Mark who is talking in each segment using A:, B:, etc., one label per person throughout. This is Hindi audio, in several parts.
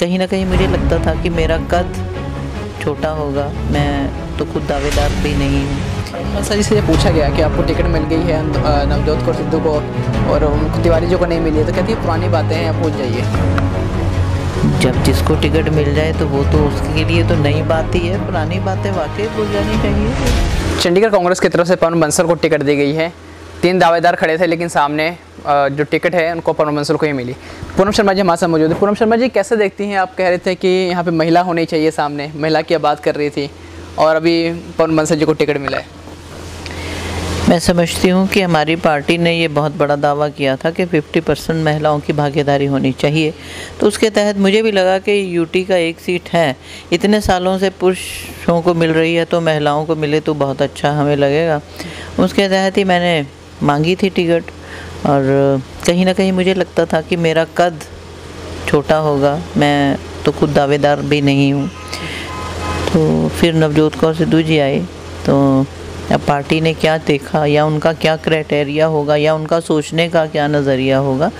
A: कहीं ना कहीं मुझे लगता था कि मेरा कद छोटा होगा, मैं तो खुद दावेदार भी नहीं हूँ।
B: सर इससे पूछा गया कि आपको टिकट मिल गई है नवजोत कौर सिद्धू को और उनको तिवारी जी को नहीं मिली है, तो कहती है पुरानी बातें हैं, आप भूल जाइए।
A: जब जिसको टिकट मिल जाए तो वो तो उसके लिए तो नई बात ही है, पुरानी बातें वाकई भूल जानी चाहिए।
B: चंडीगढ़ कांग्रेस की तरफ से पवन बंसल को टिकट दी गई है। 3 दावेदार खड़े थे, लेकिन सामने जो टिकट है उनको पवन बंसल को ही मिली। पूनम शर्मा जी हमारे साथ मौजूद है। पूनम शर्मा जी कैसे देखती हैं, आप कह रहे थे कि यहाँ पे महिला होनी चाहिए, सामने महिला की बात कर रही थी और अभी पवन बंसल जी को टिकट मिला है।
A: मैं समझती हूँ कि हमारी पार्टी ने ये बहुत बड़ा दावा किया था कि 50% महिलाओं की भागीदारी होनी चाहिए, तो उसके तहत मुझे भी लगा कि यूटी का एक सीट है, इतने सालों से पुरुषों को मिल रही है तो महिलाओं को मिले तो बहुत अच्छा हमें लगेगा। उसके तहत ही मैंने मांगी थी टिकट और कहीं ना कहीं मुझे लगता था कि मेरा कद छोटा होगा, मैं तो खुद दावेदार भी नहीं हूँ। तो फिर नवजोत कौर सिद्धू जी आए, तो अब पार्टी ने क्या देखा या उनका क्या क्राइटेरिया होगा या उनका सोचने का क्या नज़रिया होगा,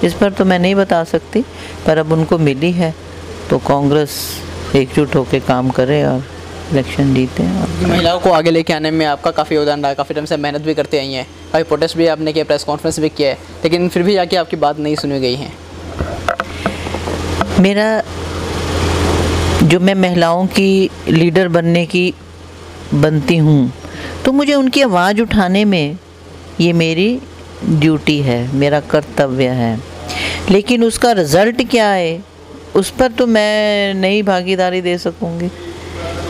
A: इस पर तो मैं नहीं बता सकती। पर अब उनको मिली है तो कांग्रेस एकजुट होकर काम करे और इलेक्शन जीते हैं।
B: महिलाओं को आगे लेके आने में आपका काफ़ी योगदान रहा, काफ़ी टाइम से मेहनत भी करते आई हैं, काफ़ी प्रोटेस्ट भी आपने किया, प्रेस कॉन्फ्रेंस भी किया है, लेकिन फिर भी जाके आपकी बात नहीं सुनी गई है।
A: मेरा जो मैं महिलाओं की लीडर बनती हूँ तो मुझे उनकी आवाज़ उठाने में ये मेरी ड्यूटी है, मेरा कर्तव्य है, लेकिन उसका रिज़ल्ट क्या है उस पर तो मैं नई भागीदारी दे सकूँगी।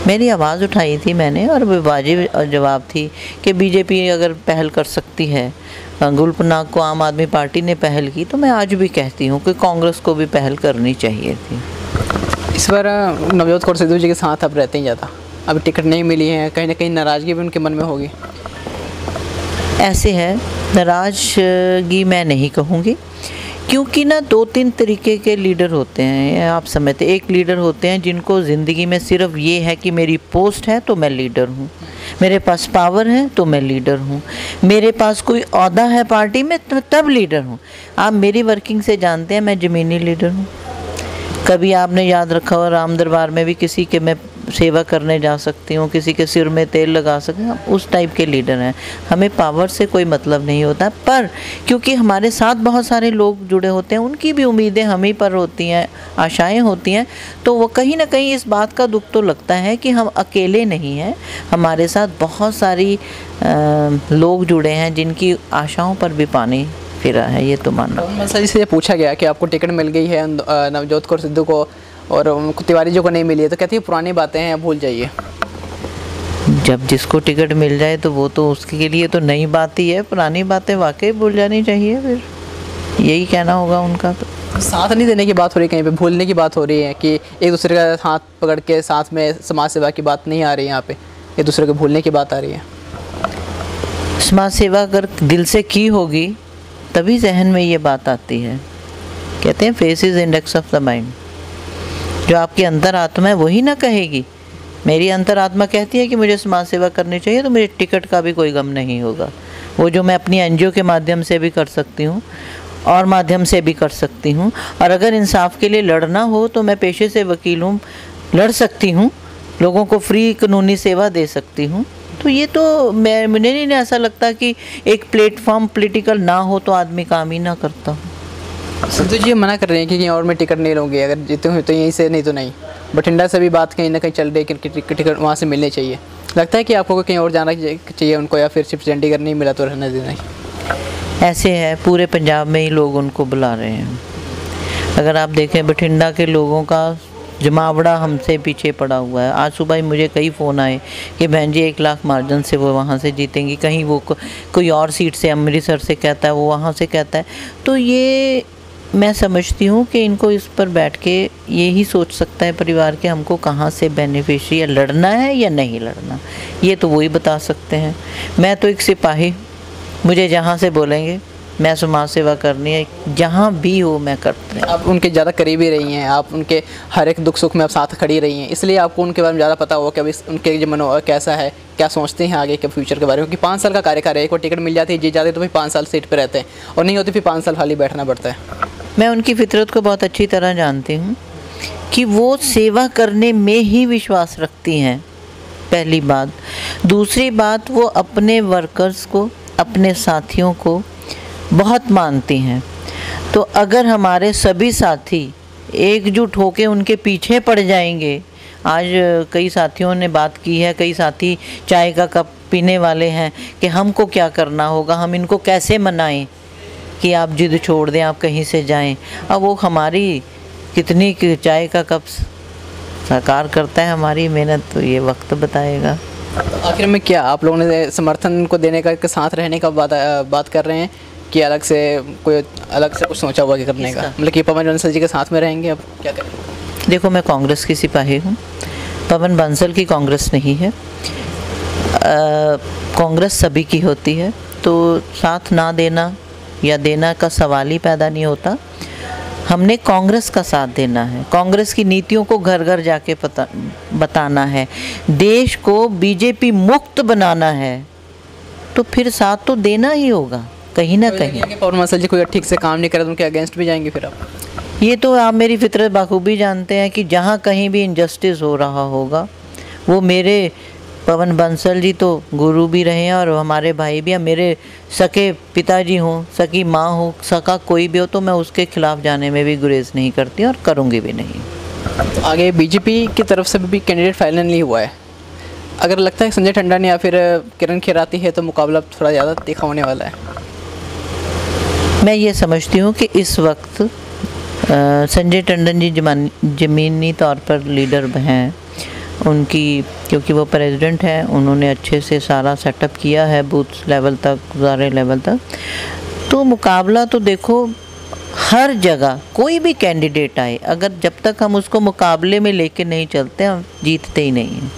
A: मेरी आवाज़ उठाई थी मैंने और वाजिब जवाब थी कि बीजेपी अगर पहल कर सकती है, गुलपनाग को आम आदमी पार्टी ने पहल की, तो मैं आज भी कहती हूँ कि कांग्रेस को भी पहल करनी चाहिए थी।
B: इस बार नवजोत कौर सिद्धू जी के साथ अब रहते ही ज़्यादा, अभी टिकट नहीं मिली है, कहीं ना कहीं नाराज़गी भी उनके मन में होगी।
A: ऐसे है, नाराज़गी मैं नहीं कहूँगी, क्योंकि ना 2-3 तरीके के लीडर होते हैं, आप समझते। एक लीडर होते हैं जिनको ज़िंदगी में सिर्फ ये है कि मेरी पोस्ट है तो मैं लीडर हूँ, मेरे पास पावर है तो मैं लीडर हूँ, मेरे पास कोई ओहदा है पार्टी में तो तब लीडर हूँ। आप मेरी वर्किंग से जानते हैं मैं ज़मीनी लीडर हूँ। कभी आपने याद रखा हो राम दरबार में भी किसी के मैं सेवा करने जा सकती हूँ, किसी के सिर में तेल लगा सकती हूँ, उस टाइप के लीडर हैं। हमें पावर से कोई मतलब नहीं होता, पर क्योंकि हमारे साथ बहुत सारे लोग जुड़े होते हैं, उनकी भी उम्मीदें हम ही पर होती हैं, आशाएं होती हैं, तो वो कहीं ना कहीं इस बात का दुख तो लगता है कि हम अकेले नहीं हैं, हमारे साथ बहुत सारी लोग जुड़े हैं जिनकी आशाओं पर भी पानी फिरा है, ये तो मानना।
B: सर इससे पूछा गया कि आपको टिकट मिल गई है नवजोत कौर सिद्धू को और उनको तिवारी जी को नहीं मिली है, तो कहती है पुरानी बातें हैं, भूल जाइए।
A: जब जिसको टिकट मिल जाए तो वो तो उसके लिए तो नई बात ही है, पुरानी बातें वाकई भूल जानी चाहिए, फिर यही कहना होगा उनका। तो
B: साथ नहीं देने की बात हो रही, कहीं पे भूलने की बात हो रही है कि एक दूसरे का हाथ पकड़ के साथ में समाज सेवा की बात नहीं आ रही है, यहाँ पे एक दूसरे को भूलने की बात आ रही है।
A: समाज सेवा अगर दिल से की होगी तभी जहन में ये बात आती है। कहते हैं face is index of the mind, जो आपकी अंतर आत्मा है वही ना कहेगी। मेरी अंतर आत्मा कहती है कि मुझे समाज सेवा करनी चाहिए, तो मुझे टिकट का भी कोई गम नहीं होगा। वो जो मैं अपनी एनजीओ के माध्यम से भी कर सकती हूँ और माध्यम से भी कर सकती हूँ, और अगर इंसाफ के लिए लड़ना हो तो मैं पेशे से वकील हूँ, लड़ सकती हूँ, लोगों को फ्री कानूनी सेवा दे सकती हूँ। तो ये तो मुझे नहीं ऐसा लगता कि एक प्लेटफॉर्म पॉलिटिकल ना हो तो आदमी काम ही ना करता हो।
B: सिद्धू जी मना कर रहे हैं कि कहीं और में टिकट नहीं लोगे, अगर जीते हुए तो यहीं से, नहीं तो नहीं। बठिंडा से भी बात कहीं ना कहीं चल रही है कि टिकट वहाँ से मिलने चाहिए। लगता है कि आपको कहीं और जाना चाहिए उनको, या फिर सिर्फ चंडीगढ़ नहीं मिला तो रहना देना ही?
A: ऐसे है, पूरे पंजाब में ही लोग उनको बुला रहे हैं। अगर आप देखें बठिंडा के लोगों का जमावड़ा हमसे पीछे पड़ा हुआ है। आज सुबह ही मुझे कई फ़ोन आए कि बहन जी 1 लाख मार्जिन से वो वहाँ से जीतेंगी, कहीं वो कोई और सीट से अमृतसर से कहता है, वो वहाँ से कहता है। तो ये मैं समझती हूँ कि इनको इस पर बैठ के यही सोच सकता है परिवार के हमको कहाँ से बेनिफिशियरी, या लड़ना है या नहीं लड़ना, ये तो वही बता सकते हैं। मैं तो एक सिपाही, मुझे जहाँ से बोलेंगे मैं समाज सेवा करनी है, जहाँ भी हो मैं करती हूँ।
B: आप उनके ज़्यादा करीबी रही हैं, आप उनके हर एक दुख सुख में आप साथ खड़ी रही हैं, इसलिए आपको उनके बारे में ज़्यादा पता होगा कि अभी उनके जो मनोभाव कैसा है, क्या सोचते हैं आगे के फ्यूचर के बारे में। क्योंकि 5 साल का कार्यकाल है, एक बार टिकट मिल जाती है, जीत जाते तो फिर 5 साल सीट पर रहते हैं, और नहीं होती फिर 5 साल खाली बैठना पड़ता है।
A: मैं उनकी फितरत को बहुत अच्छी तरह जानती हूँ। कि वो सेवा करने में ही विश्वास रखती हैं, पहली बात। दूसरी बात, वो अपने वर्कर्स को, अपने साथियों को बहुत मानती हैं। तो अगर हमारे सभी साथी एकजुट होकर उनके पीछे पड़ जाएंगे, आज कई साथियों ने बात की है, कई साथी चाय का कप पीने वाले हैं कि हमको क्या करना होगा, हम इनको कैसे मनाएं कि आप जिद छोड़ दें, आप कहीं से जाएं। अब वो हमारी कितनी चाय का कप साकार करता है हमारी मेहनत, तो ये वक्त बताएगा।
B: आखिर में क्या आप लोगों ने समर्थन को देने का, के साथ रहने का बात कर रहे हैं कि अलग से कुछ सोचा हुआ करने का, मतलब कि पवन बंसल जी के साथ में रहेंगे? अब क्या करें?
A: देखो, मैं कांग्रेस की सिपाही हूँ, पवन बंसल की कांग्रेस नहीं है। कांग्रेस सभी की होती है, तो साथ ना देना या देना का सवाल ही पैदा नहीं होता। हमने कांग्रेस का साथ देना है, कांग्रेस की नीतियों को घर घर जाके बताना है, देश को बीजेपी मुक्त बनाना है, तो फिर साथ तो देना ही होगा कहीं ना कहीं।
B: पवन बंसल जी कोई ठीक से काम नहीं करे तो उनके अगेंस्ट भी जाएंगे फिर आप?
A: ये तो आप मेरी फितरत बाखूबी जानते हैं कि जहाँ कहीं भी इनजस्टिस हो रहा होगा, वो मेरे पवन बंसल जी तो गुरु भी रहे हैं और हमारे भाई भी हैं, मेरे सके पिताजी हों, सकी माँ हो, सका कोई भी हो, तो मैं उसके खिलाफ जाने में भी गुरेज नहीं करती और करूँगी भी नहीं।
B: आगे बीजेपी की तरफ से भी कैंडिडेट फाइनल नहीं हुआ है, अगर लगता है संजय टंडन या फिर किरण खैराती है तो मुकाबला थोड़ा ज़्यादा तीखा होने वाला है?
A: मैं ये समझती हूँ कि इस वक्त संजय टंडन जी ज़मीनी तौर पर लीडर हैं उनकी, क्योंकि वो प्रेसिडेंट हैं, उन्होंने अच्छे से सारा सेटअप किया है बूथ लेवल तक, सारे लेवल तक। तो मुकाबला तो देखो हर जगह कोई भी कैंडिडेट आए, अगर जब तक हम उसको मुकाबले में लेके नहीं चलते, हम जीतते ही नहीं हैं।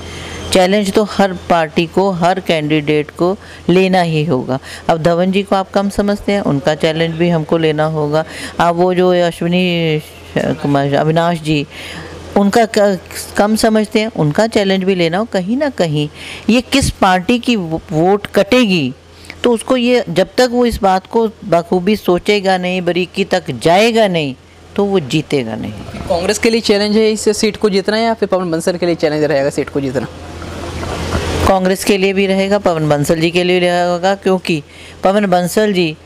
A: चैलेंज तो हर पार्टी को, हर कैंडिडेट को लेना ही होगा। अब धवन जी को आप कम समझते हैं, उनका चैलेंज भी हमको लेना होगा। अब वो जो अविनाश जी, उनका कम समझते हैं, उनका चैलेंज भी लेना हो। कहीं ना कहीं ये किस पार्टी की वोट कटेगी, तो उसको ये, जब तक वो इस बात को बखूबी सोचेगा नहीं, बारीकी तक जाएगा नहीं, तो वो जीतेगा नहीं।
B: कांग्रेस के लिए चैलेंज है इस सीट को जीतना या फिर पवन बंसल के लिए चैलेंज रहेगा सीट को जीतना?
A: कांग्रेस के लिए भी रहेगा, पवन बंसल जी के लिए रहेगा, क्योंकि पवन बंसल जी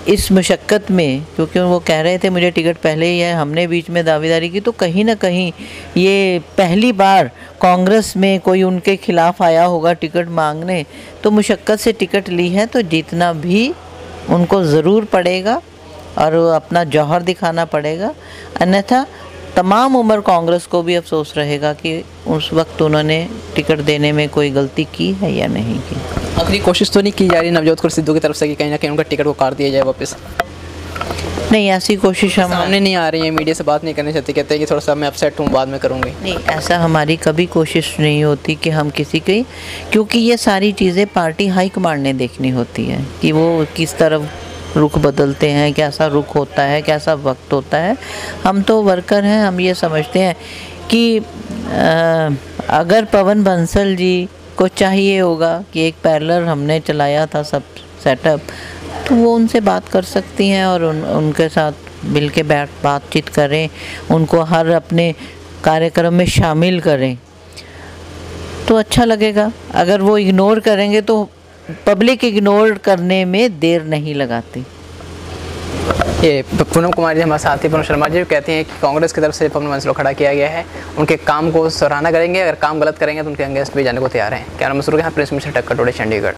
A: इस मुशक्क़त में, क्योंकि वो कह रहे थे मुझे टिकट पहले ही है, हमने बीच में दावेदारी की, तो कहीं ना कहीं ये पहली बार कांग्रेस में कोई उनके खिलाफ आया होगा टिकट मांगने, तो मुशक्क़त से टिकट ली है, तो जीतना भी उनको ज़रूर पड़ेगा और अपना जौहर दिखाना पड़ेगा। अन्यथा तमाम उम्र कांग्रेस को भी अफसोस रहेगा कि उस वक्त उन्होंने टिकट देने में कोई गलती की है या नहीं की।
B: आखिरी कोशिश तो नहीं की जा रही नवजोत कौर सिद्धू की तरफ से कि कहीं ना कहीं उनका टिकट को काट दिया जाए वापस?
A: नहीं, ऐसी कोशिश हम
B: सामने नहीं आ रही है, मीडिया से बात नहीं करनी चाहती, कहते हैं कि थोड़ा सा मैं अपसेट हूँ, बाद में करूँगी।
A: नहीं, ऐसा हमारी कभी कोशिश नहीं होती कि हम किसी की, क्योंकि ये सारी चीज़ें पार्टी हाईकमांड ने देखनी होती है कि वो किस तरफ रुख बदलते हैं, कैसा रुख होता है, कैसा वक्त होता है। हम तो वर्कर हैं, हम ये समझते हैं कि अगर पवन बंसल जी को चाहिए होगा कि एक पैरेलल हमने चलाया था सब सेटअप, तो वो उनसे बात कर सकती हैं और उनके साथ मिल के बातचीत करें, उनको हर अपने कार्यक्रम में शामिल करें, तो अच्छा लगेगा। अगर वो इग्नोर करेंगे तो पब्लिक इग्नोर करने में देर नहीं लगाती।
B: ये पूनम कुमार जी हमारे साथी पूनम शर्मा जी कहते हैं कि कांग्रेस की तरफ से पवन बंसल को खड़ा किया गया है, उनके काम को सराहना करेंगे, अगर काम गलत करेंगे तो उनके अगेंस्ट भी जाने को तैयार हैं। क्या नाम है? प्रेस मिशन टक्कर टुडे चंडीगढ़।